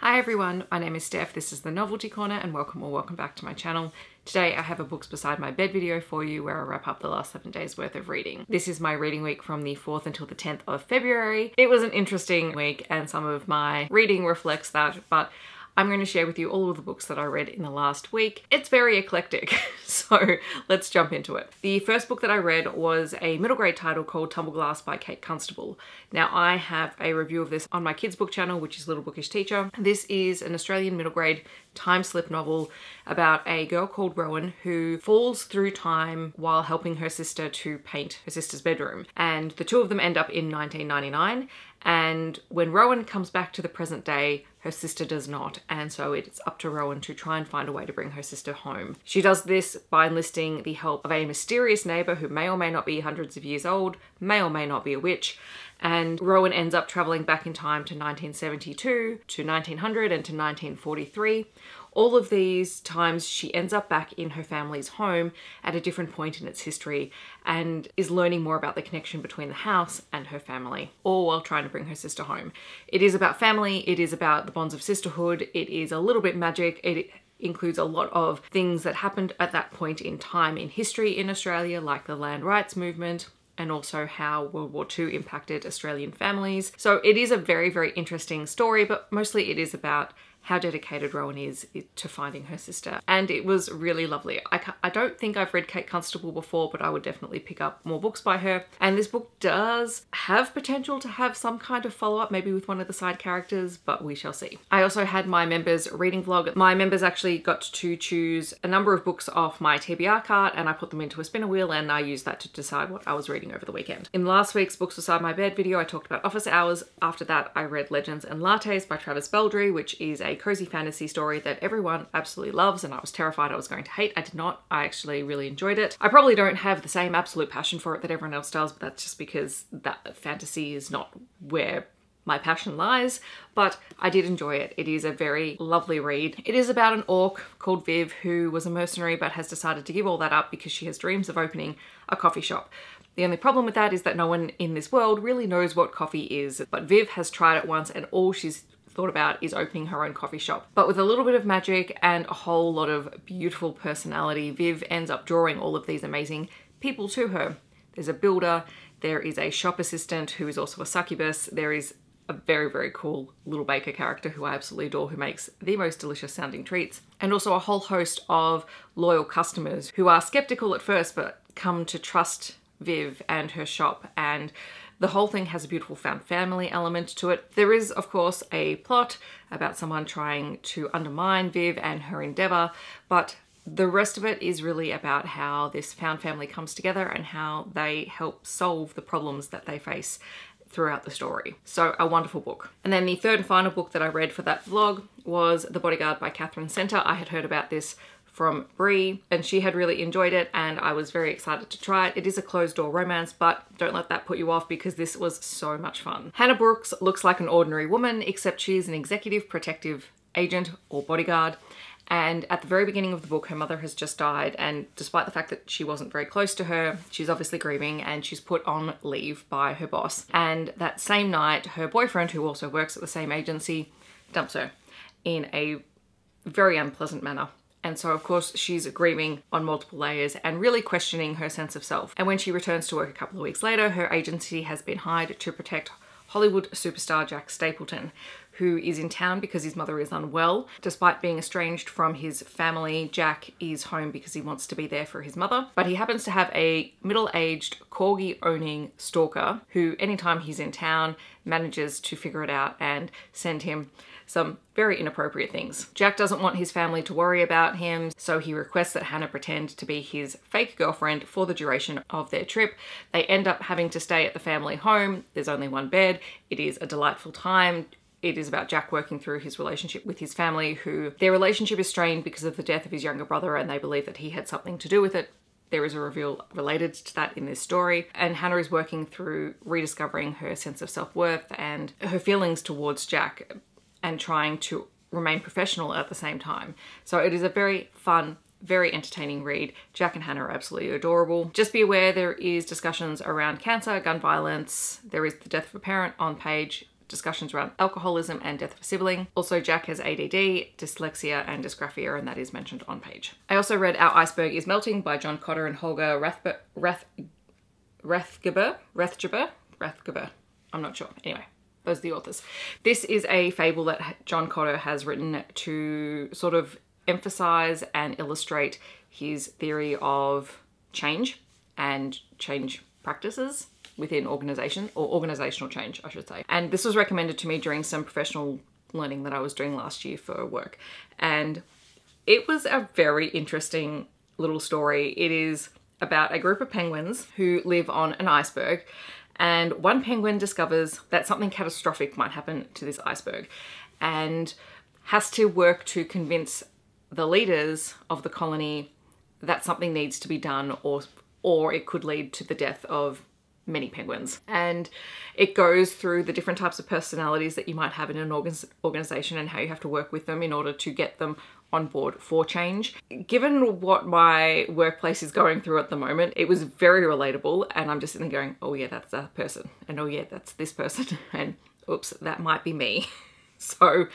Hi everyone, my name is Steph, this is the Novelty Corner and welcome back to my channel. Today I have a books beside my bed video for you where I wrap up the last 7 days worth of reading. This is my reading week from the 4th until the 10th of February. It was an interesting week and some of my reading reflects that, but I'm going to share with you all of the books that I read in the last week. It's very eclectic, so let's jump into it. The first book that I read was a middle grade title called Tumble Glass by Kate Constable. Now I have a review of this on my kids book channel, which is Little Bookish Teacher. This is an Australian middle grade time slip novel about a girl called Rowan who falls through time while helping her sister to paint her sister's bedroom. And the two of them end up in 1999. And when Rowan comes back to the present day, her sister does not, and so it's up to Rowan to try and find a way to bring her sister home. She does this by enlisting the help of a mysterious neighbour who may or may not be hundreds of years old, may or may not be a witch, and Rowan ends up travelling back in time to 1972, to 1900 and to 1943. All of these times she ends up back in her family's home at a different point in its history and is learning more about the connection between the house and her family, all while trying to bring her sister home. It is about family, it is about the bonds of sisterhood, it is a little bit magic, it includes a lot of things that happened at that point in time in history in Australia, like the land rights movement, and also how World War II impacted Australian families. So it is a very, very interesting story, but mostly it is about how dedicated Rowan is to finding her sister. And it was really lovely. I don't think I've read Kate Constable before, but I would definitely pick up more books by her. And this book does have potential to have some kind of follow-up, maybe with one of the side characters, but we shall see. I also had my members reading vlog. My members actually got to choose a number of books off my TBR cart and I put them into a spinner wheel and I used that to decide what I was reading over the weekend. In last week's Books Beside My Bed video, I talked about office hours. After that, I read Legends and Lattes by Travis Baldry, which is a cozy fantasy story that everyone absolutely loves and I was terrified I was going to hate. I did not. I actually really enjoyed it. I probably don't have the same absolute passion for it that everyone else does, but that's just because that fantasy is not where my passion lies, but I did enjoy it. It is a very lovely read. It is about an orc called Viv who was a mercenary but has decided to give all that up because she has dreams of opening a coffee shop. The only problem with that is that no one in this world really knows what coffee is, but Viv has tried it once and all she's thought about is opening her own coffee shop. But with a little bit of magic and a whole lot of beautiful personality, Viv ends up drawing all of these amazing people to her. There's a builder, there is a shop assistant who is also a succubus, there is a very, very cool little baker character who I absolutely adore, who makes the most delicious sounding treats, and also a whole host of loyal customers who are skeptical at first but come to trust Viv and her shop, and the whole thing has a beautiful found family element to it. There is, of course, a plot about someone trying to undermine Viv and her endeavour, but the rest of it is really about how this found family comes together and how they help solve the problems that they face throughout the story. So a wonderful book. And then the third and final book that I read for that vlog was The Bodyguard by Catherine Center. I had heard about this from Brie and she had really enjoyed it and I was very excited to try it. It is a closed door romance, but don't let that put you off because this was so much fun. Hannah Brooks looks like an ordinary woman, except she's an executive protective agent or bodyguard. And at the very beginning of the book, her mother has just died, and despite the fact that she wasn't very close to her, she's obviously grieving and she's put on leave by her boss. And that same night, her boyfriend, who also works at the same agency, dumps her in a very unpleasant manner. And so of course she's grieving on multiple layers and really questioning her sense of self. And when she returns to work a couple of weeks later, her agency has been hired to protect Hollywood superstar Jack Stapleton, who is in town because his mother is unwell. Despite being estranged from his family, Jack is home because he wants to be there for his mother. But he happens to have a middle-aged corgi-owning stalker who, anytime he's in town, manages to figure it out and send him some very inappropriate things. Jack doesn't want his family to worry about him, so he requests that Hannah pretend to be his fake girlfriend for the duration of their trip. They end up having to stay at the family home. There's only one bed. It is a delightful time. It is about Jack working through his relationship with his family, who their relationship is strained because of the death of his younger brother and they believe that he had something to do with it. There is a reveal related to that in this story. And Hannah is working through rediscovering her sense of self-worth and her feelings towards Jack and trying to remain professional at the same time. So it is a very fun, very entertaining read. Jack and Hannah are absolutely adorable. Just be aware there is discussions around cancer, gun violence. There is the death of a parent on page discussions around alcoholism and death of a sibling. Also, Jack has ADD, dyslexia, and dysgraphia, and that is mentioned on page. I also read Our Iceberg Is Melting by John Cotter and Holger Rathgeber. I'm not sure. Anyway, those are the authors. This is a fable that John Cotter has written to sort of emphasize and illustrate his theory of change and change practices within organization, or organizational change, I should say. And this was recommended to me during some professional learning that I was doing last year for work. And it was a very interesting little story. It is about a group of penguins who live on an iceberg, and one penguin discovers that something catastrophic might happen to this iceberg and has to work to convince the leaders of the colony that something needs to be done, or it could lead to the death of many penguins. And it goes through the different types of personalities that you might have in an organization and how you have to work with them in order to get them on board for change. Given what my workplace is going through at the moment, it was very relatable, and I'm just sitting there going, oh yeah, that's that person, and oh yeah, that's this person, and oops, that might be me. So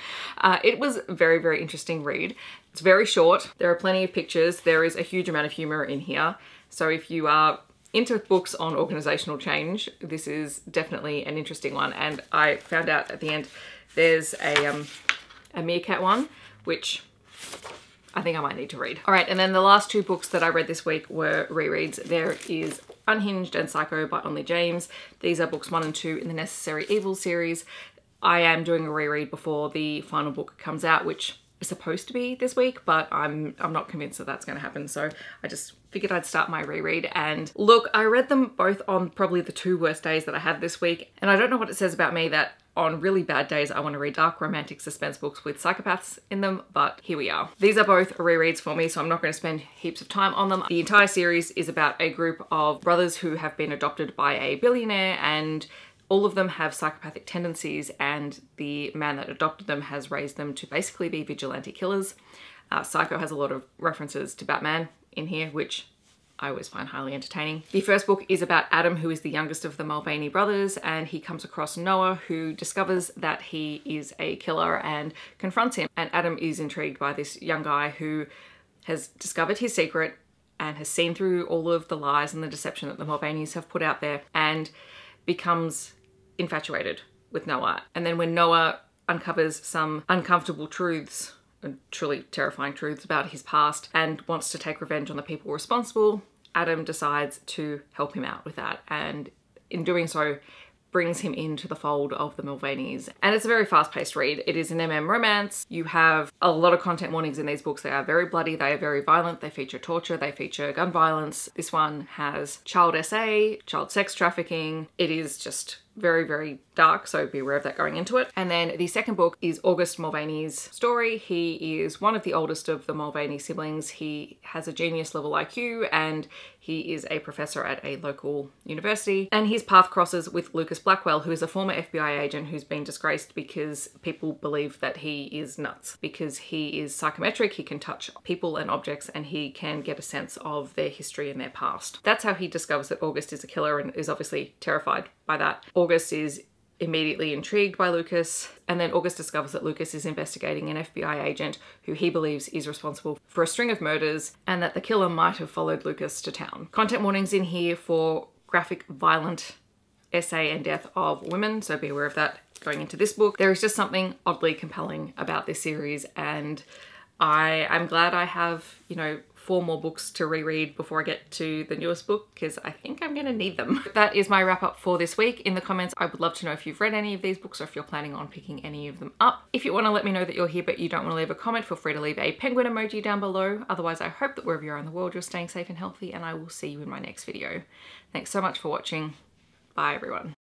it was a very, very interesting read. It's very short. There are plenty of pictures. There is a huge amount of humor in here. So if you are into books on organizational change, this is definitely an interesting one. And I found out at the end there's a meerkat one, which I think I might need to read. All right, and then the last two books that I read this week were rereads. There is Unhinged and Psycho by Only James. These are books 1 and 2 in the Necessary Evil series. I am doing a reread before the final book comes out, which is supposed to be this week, but I'm not convinced that that's going to happen. So I just figured I'd start my reread. And look, I read them both on probably the 2 worst days that I had this week. And I don't know what it says about me that on really bad days, I want to read dark romantic suspense books with psychopaths in them, but here we are. These are both rereads for me, so I'm not going to spend heaps of time on them. The entire series is about a group of brothers who have been adopted by a billionaire, and all of them have psychopathic tendencies, and the man that adopted them has raised them to basically be vigilante killers. Psycho has a lot of references to Batman in here, which I always find highly entertaining. The first book is about Adam, who is the youngest of the Mulvaney brothers, and he comes across Noah, who discovers that he is a killer and confronts him. And Adam is intrigued by this young guy who has discovered his secret and has seen through all of the lies and the deception that the Mulvaneys have put out there, and becomes infatuated with Noah. And then when Noah uncovers some uncomfortable truths, and truly terrifying truths about his past, and wants to take revenge on the people responsible, Adam decides to help him out with that, and in doing so brings him into the fold of the Mulvaneys. And it's a very fast-paced read. It is an MM romance. You have a lot of content warnings in these books. They are very bloody, they are very violent, they feature torture, they feature gun violence. This one has child SA, child sex trafficking. It is just very, very dark, so be aware of that going into it. And then the second book is August Mulvaney's story. He is one of the oldest of the Mulvaney siblings. He has a genius level IQ, and he is a professor at a local university. And his path crosses with Lucas Blackwell, who is a former FBI agent who's been disgraced because people believe that he is nuts. Because he is psychometric, he can touch people and objects, and he can get a sense of their history and their past. That's how he discovers that August is a killer, and is obviously terrified by that. August is immediately intrigued by Lucas, and then August discovers that Lucas is investigating an FBI agent who he believes is responsible for a string of murders, and that the killer might have followed Lucas to town. Content warnings in here for graphic, violent essay and death of women, so be aware of that going into this book. There is just something oddly compelling about this series, and I am glad I have, 4 more books to reread before I get to the newest book, because I think I'm going to need them. That is my wrap up for this week. In the comments, I would love to know if you've read any of these books or if you're planning on picking any of them up. If you want to let me know that you're here but you don't want to leave a comment, feel free to leave a penguin emoji down below. Otherwise, I hope that wherever you are in the world, you're staying safe and healthy, and I will see you in my next video. Thanks so much for watching. Bye everyone.